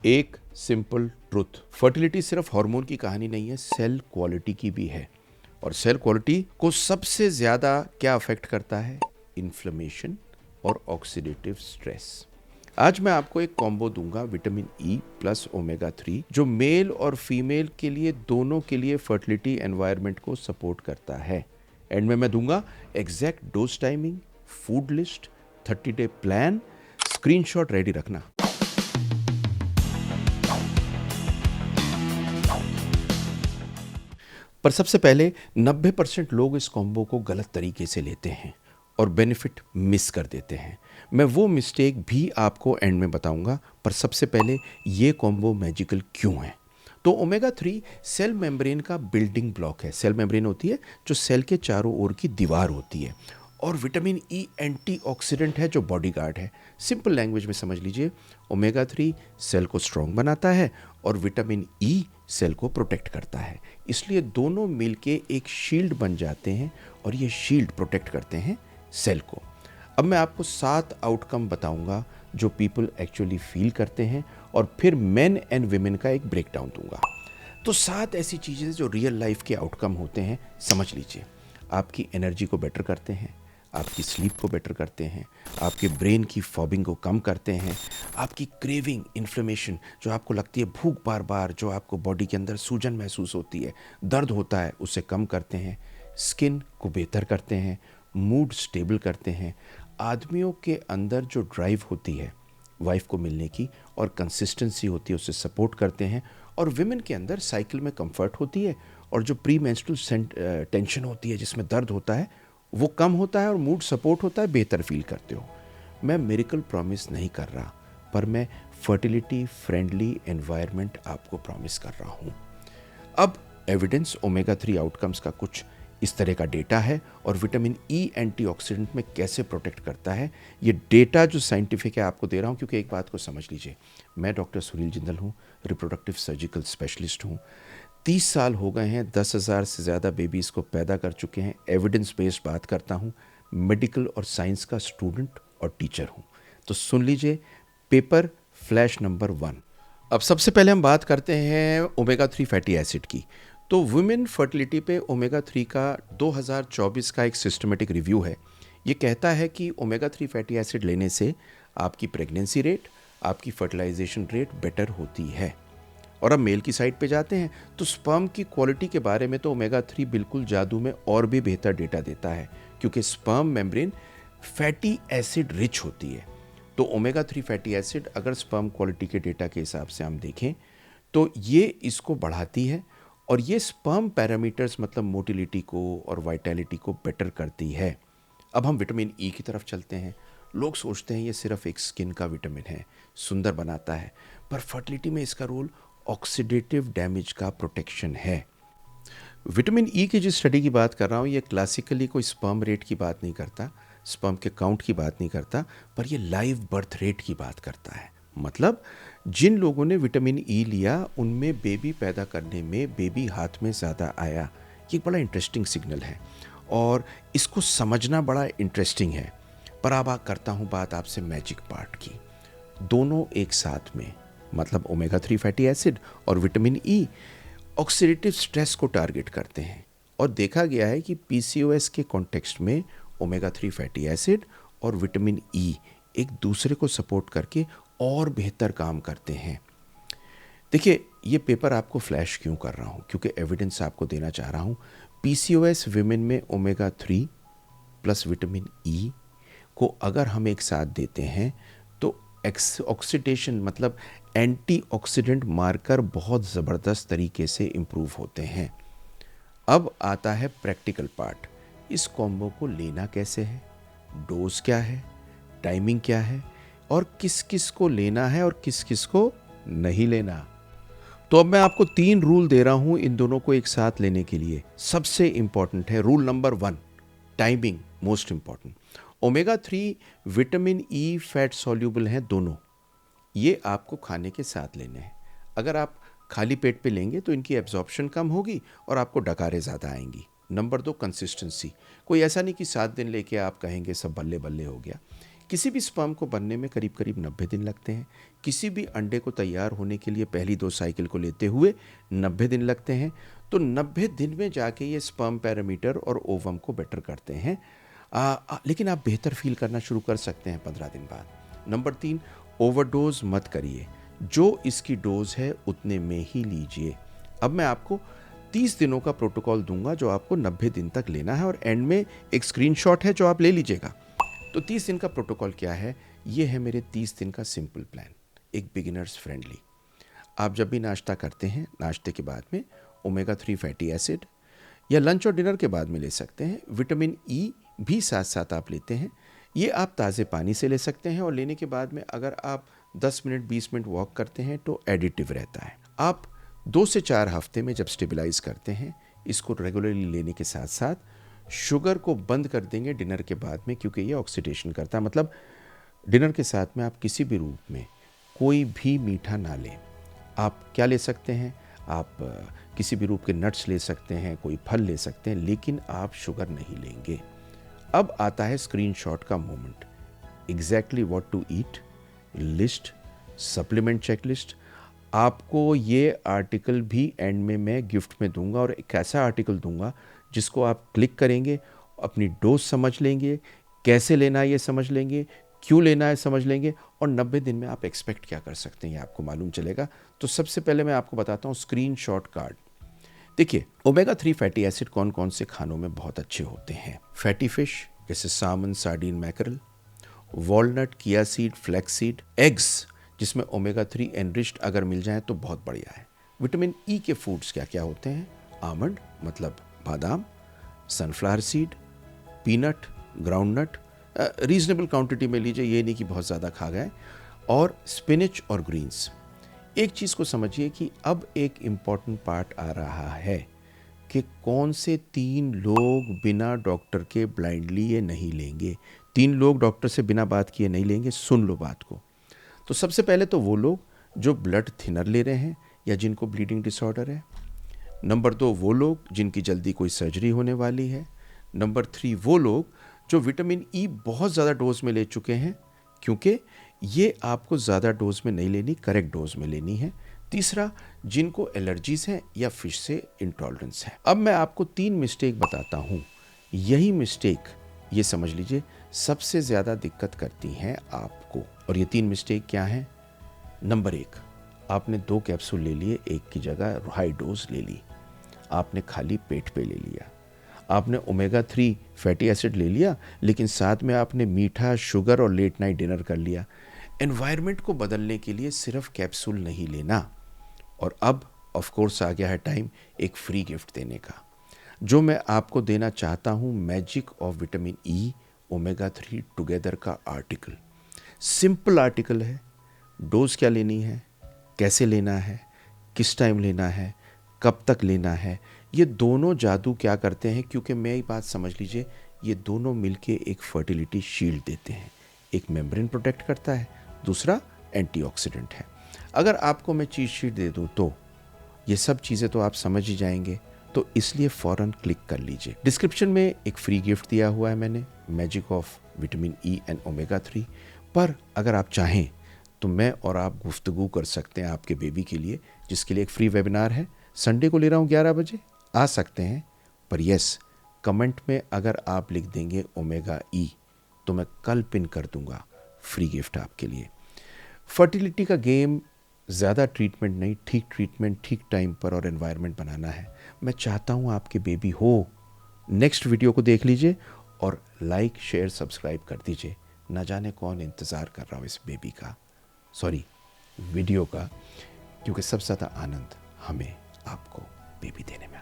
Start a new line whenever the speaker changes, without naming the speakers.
एक simple truth, fertility सिर्फ hormone की कहानी नहीं है, सेल क्वालिटी की भी है। और सेल क्वालिटी को सबसे ज्यादा क्या अफेक्ट करता है? इन्फ्लेमेशन और ऑक्सीडेटिव स्ट्रेस। आज मैं आपको एक कॉम्बो दूंगा विटामिन ई प्लस ओमेगा 3 जो मेल और फीमेल के लिए दोनों के लिए फर्टिलिटी एनवायरनमेंट को सपोर्ट करता है। एंड में मैं दूंगा exact dose timing, food list, 30 day plan. Screenshot ready रखना। पर सबसे पहले 90% लोग इस कॉम्बो को गलत तरीके से लेते हैं और बेनिफिट मिस कर देते हैं। मैं वो मिस्टेक भी आपको एंड में बताऊंगा। पर सबसे पहले ये कॉम्बो मैजिकल क्यों है? तो ओमेगा 3 सेल मेम्ब्रेन का बिल्डिंग ब्लॉक है। सेल मेम्ब्रेन होती है जो सेल के चारों ओर की दीवार होती है। और विटामिन ई एंटीऑक्सीडेंट है जो बॉडीगार्ड है। सिंपल लैंग्वेज में समझ लीजिए, ओमेगा 3 सेल को स्ट्रांग बनाता है और विटामिन ई सेल को प्रोटेक्ट करता है। इसलिए दोनों मिलके एक शील्ड बन जाते हैं और ये शील्ड प्रोटेक्ट करते हैं सेल को। अब मैं आपको 7 आउटकम बताऊंगा जो पीपल एक्चुअली फील करते हैं और फिर मेन एंड विमेन का एक ब्रेकडाउन दूंगा। तो 7 ऐसी चीज़ें जो रियल लाइफ के आउटकम होते हैं, समझ लीजिए। आपकी एनर्जी को बेटर करते हैं, आपकी स्लीप को बेटर करते हैं, आपके ब्रेन की फॉबिंग को कम करते हैं, आपकी क्रेविंग, इन्फ्लेमेशन जो आपको लगती है भूख बार बार, जो आपको बॉडी के अंदर सूजन महसूस होती है, दर्द होता है, उसे कम करते हैं, स्किन को बेहतर करते हैं, मूड स्टेबल करते हैं। आदमियों के अंदर जो ड्राइव होती है वाइफ को मिलने की और कंसिस्टेंसी होती है, उसे सपोर्ट करते हैं। और विमेन के अंदर साइकिल में कंफर्ट होती है और जो प्री मेंस्ट्रुअल टेंशन होती है जिसमें दर्द होता है वो कम होता है और मूड सपोर्ट होता है, बेहतर फील करते हो। मैं मिरेकल प्रॉमिस नहीं कर रहा, पर मैं फर्टिलिटी फ्रेंडली एनवायरनमेंट आपको प्रॉमिस कर रहा हूँ। अब एविडेंस ओमेगा 3 आउटकम्स का कुछ इस तरह का डेटा है और विटामिन ई एंटीऑक्सीडेंट में कैसे प्रोटेक्ट करता है। ये डेटा जो साइंटिफिक है आपको दे रहा हूँ, क्योंकि एक बात को समझ लीजिए, मैं डॉक्टर सुनील जिंदल हूँ, रिप्रोडक्टिव सर्जिकल स्पेशलिस्ट हूँ। 30 साल हो गए हैं, 10,000 से ज़्यादा बेबीज़ को पैदा कर चुके हैं, एविडेंस बेस्ड बात करता हूँ, मेडिकल और साइंस का स्टूडेंट और टीचर हूँ। तो सुन लीजिए, पेपर फ्लैश नंबर 1। अब सबसे पहले हम बात करते हैं ओमेगा 3 फैटी एसिड की। तो वुमेन फर्टिलिटी पे ओमेगा 3 का 2024 का एक सिस्टमेटिक रिव्यू है। ये कहता है कि ओमेगा 3 फैटी एसिड लेने से आपकी प्रेगनेंसी रेट, आपकी फर्टिलाइजेशन रेट बेटर होती है। और अब मेल की साइड पे जाते हैं तो स्पर्म की क्वालिटी के बारे में तो ओमेगा 3 बिल्कुल जादू में और भी बेहतर डेटा देता है, क्योंकि sperm membrane fatty acid rich होती है। तो ओमेगा 3 फैटी एसिड अगर स्पर्म क्वालिटी के डेटा के हिसाब से हम देखें तो ये इसको बढ़ाती है और ये स्पर्म पैरामीटर्स मतलब मोटिलिटी को और वाइटैलिटी को बेटर करती है। अब हम विटामिन ई की तरफ चलते हैं। लोग सोचते हैं ये सिर्फ एक स्किन का विटामिन है, सुंदर बनाता है, पर फर्टिलिटी में इसका रोल ऑक्सीडेटिव डैमेज का प्रोटेक्शन है। विटामिन ई की जिस स्टडी की बात कर रहा हूँ, ये क्लासिकली कोई स्पर्म रेट की बात नहीं करता, स्पर्म के काउंट की बात नहीं करता, पर ये लाइव बर्थ रेट की बात करता है। मतलब जिन लोगों ने विटामिन ई लिया उनमें बेबी पैदा करने में बेबी हाथ में ज़्यादा आया। ये बड़ा इंटरेस्टिंग सिग्नल है और इसको समझना बड़ा इंटरेस्टिंग है। पर अब करता हूँ बात आपसे मैजिक पार्ट की। दोनों एक साथ में, मतलब ओमेगा 3 फैटी एसिड और विटामिन ई ऑक्सीडेटिव स्ट्रेस को टारगेट करते हैं। और देखा गया है कि पीसीओएस के कॉन्टेक्स्ट में ओमेगा 3 फैटी एसिड और विटामिन ई एक दूसरे को सपोर्ट करके और बेहतर काम करते हैं। देखिए, ये पेपर आपको फ्लैश क्यों कर रहा हूँ, क्योंकि एविडेंस आपको देना चाह रहा हूँ। पीसीओएस विमेन में ओमेगा 3 प्लस विटामिन ई को अगर हम एक साथ देते हैं तो ऑक्सीडेशन मतलब एंटीऑक्सीडेंट मार्कर बहुत ज़बरदस्त तरीके से इम्प्रूव होते हैं। अब आता है प्रैक्टिकल पार्ट। इस कॉम्बो को लेना कैसे है, डोज क्या है, टाइमिंग क्या है और किस किस को लेना है और किस किस को नहीं लेना। तो अब मैं आपको 3 रूल दे रहा हूं इन दोनों को एक साथ लेने के लिए। सबसे इंपॉर्टेंट है rule number 1, timing most important. Omega 3 vitamin E fat soluble हैं दोनों, ये आपको खाने के साथ लेने हैं। अगर आप खाली पेट पे लेंगे तो इनकी एब्जॉर्प्शन कम होगी और आपको डकारें ज़्यादा आएंगी। Number 2, consistency. कोई ऐसा नहीं कि 7 दिन लेके आप कहेंगे सब बल्ले बल्ले हो गया। किसी भी स्पर्म को बनने में करीब करीब 90 दिन लगते हैं। किसी भी अंडे को तैयार होने के लिए पहली 2 साइकिल को लेते हुए 90 दिन लगते हैं। तो 90 दिन में जाके ये स्पर्म पैरामीटर और ओवम को बेटर करते हैं। लेकिन आप बेहतर फील करना शुरू कर सकते हैं 15 दिन बाद। नंबर 3, ओवरडोज मत करिए। जो इसकी डोज है उतने में ही लीजिए। अब मैं आपको 30 दिनों का प्रोटोकॉल दूंगा जो आपको 90 दिन तक लेना है, और एंड में एक स्क्रीनशॉट है जो आप ले लीजिएगा। तो 30 दिन का प्रोटोकॉल क्या है? ये है मेरे 30 दिन का सिंपल प्लान, एक बिगिनर्स फ्रेंडली। आप जब भी नाश्ता करते हैं, नाश्ते के बाद में ओमेगा 3 फैटी एसिड, या लंच और डिनर के बाद में ले सकते हैं। विटामिन ई भी साथ साथ आप लेते हैं। ये आप ताज़े पानी से ले सकते हैं, और लेने के बाद में अगर आप 10 मिनट 20 मिनट वॉक करते हैं तो एडिटिव रहता है। आप 2 से 4 हफ्ते में जब स्टेबलाइज करते हैं, इसको रेगुलरली लेने के साथ साथ शुगर को बंद कर देंगे डिनर के बाद में, क्योंकि ये ऑक्सीडेशन करता है। मतलब डिनर के साथ में आप किसी भी रूप में कोई भी मीठा ना लें। आप क्या ले सकते हैं? आप किसी भी रूप के नट्स ले सकते हैं, कोई फल ले सकते हैं, लेकिन आप शुगर नहीं लेंगे। अब आता है स्क्रीनशॉट का moment. Exactly what to eat list, supplement checklist. आपको ये आर्टिकल भी एंड में मैं गिफ्ट में दूंगा, और एक ऐसा आर्टिकल दूंगा जिसको आप क्लिक करेंगे, अपनी डोज समझ लेंगे, कैसे लेना है ये समझ लेंगे, क्यों लेना है समझ लेंगे, और 90 दिन में आप एक्सपेक्ट क्या कर सकते हैं ये आपको मालूम चलेगा। तो सबसे पहले मैं आपको बताता हूँ स्क्रीनशॉट कार्ड। देखिए, ओमेगा 3 फैटी एसिड कौन कौन से खानों में बहुत अच्छे होते हैं? फैटी फिश जैसे सामन, सार्डिन, मैकरल, वॉलनट, किया सीड, फ्लैक्स सीड, एग्स जिसमें ओमेगा 3 एनरिच्ड अगर मिल जाए तो बहुत बढ़िया है। विटामिन ई के फूड्स क्या क्या होते हैं? आमंड मतलब बादाम, sunflower seed, peanut, groundnut, reasonable quantity में लीजिए, ये नहीं कि बहुत ज़्यादा खा गए, और स्पिनच और ग्रीन्स। एक चीज़ को समझिए कि अब एक इम्पॉर्टेंट पार्ट आ रहा है कि कौन से 3 लोग बिना डॉक्टर के ब्लाइंडली ये नहीं लेंगे। 3 लोग डॉक्टर से बिना बात किए नहीं लेंगे। सुन लो बात को। तो सबसे पहले तो वो लोग जो ब्लड थिनर ले रहे हैं या जिनको ब्लीडिंग डिसऑर्डर है। नंबर 2 वो लोग जिनकी जल्दी कोई सर्जरी होने वाली है। नंबर 3 वो लोग जो विटामिन ई बहुत ज़्यादा डोज में ले चुके हैं, क्योंकि ये आपको ज़्यादा डोज में नहीं लेनी, करेक्ट डोज में लेनी है। तीसरा, जिनको एलर्जीज हैं या फिश से इंटॉलरेंस है। अब मैं आपको 3 मिस्टेक बताता हूँ। यही मिस्टेक, ये समझ लीजिए, सबसे ज़्यादा दिक्कत करती हैं आपको। और ये 3 मिस्टेक क्या हैं? नंबर 1, आपने 2 कैप्सूल ले लिए, एक की जगह हाई डोज ले ली। आपने खाली पेट पे ले लिया। आपने ओमेगा 3 फैटी एसिड ले लिया, लेकिन साथ में आपने मीठा, शुगर और लेट नाइट डिनर कर लिया। एनवायरनमेंट को बदलने के लिए सिर्फ कैप्सूल नहीं लेना। और अब ऑफ कोर्स आ गया है टाइम एक फ्री गिफ्ट देने का, जो मैं आपको देना चाहता हूँ, magic of vitamin E omega 3 together का आर्टिकल। सिंपल आर्टिकल है। डोज क्या लेनी है, कैसे लेना है, किस टाइम लेना है, कब तक लेना है, ये दोनों जादू क्या करते हैं, क्योंकि मेरी बात समझ लीजिए, ये दोनों मिलके एक फर्टिलिटी शील्ड देते हैं। एक मेम्ब्रेन प्रोटेक्ट करता है, दूसरा एंटीऑक्सीडेंट है। अगर आपको मैं चीट शीट दे दूं तो ये सब चीज़ें तो आप समझ ही जाएंगे, तो इसलिए फ़ौरन क्लिक कर लीजिए। डिस्क्रिप्शन में एक फ्री गिफ्ट दिया हुआ है मैंने, magic of vitamin E and omega 3। पर अगर आप चाहें तो मैं और आप गुफ्तगू कर सकते हैं आपके बेबी के लिए, जिसके लिए एक फ्री वेबिनार है। संडे को ले रहा हूँ 11 बजे, आ सकते हैं। पर यस, कमेंट में अगर आप लिख देंगे ओमेगा ई तो मैं कल पिन कर दूंगा फ्री गिफ्ट आपके लिए। फर्टिलिटी का गेम ज़्यादा ट्रीटमेंट नहीं, ठीक ट्रीटमेंट ठीक टाइम पर और एनवायरनमेंट बनाना है। मैं चाहता हूँ आपके बेबी हो। नेक्स्ट वीडियो को देख लीजिए और लाइक शेयर सब्सक्राइब कर दीजिए। ना जाने कौन इंतज़ार कर रहा हो इस बेबी का, सॉरी वीडियो का, क्योंकि सबसे ज़्यादा आनंद हमें आपको बेबी देने में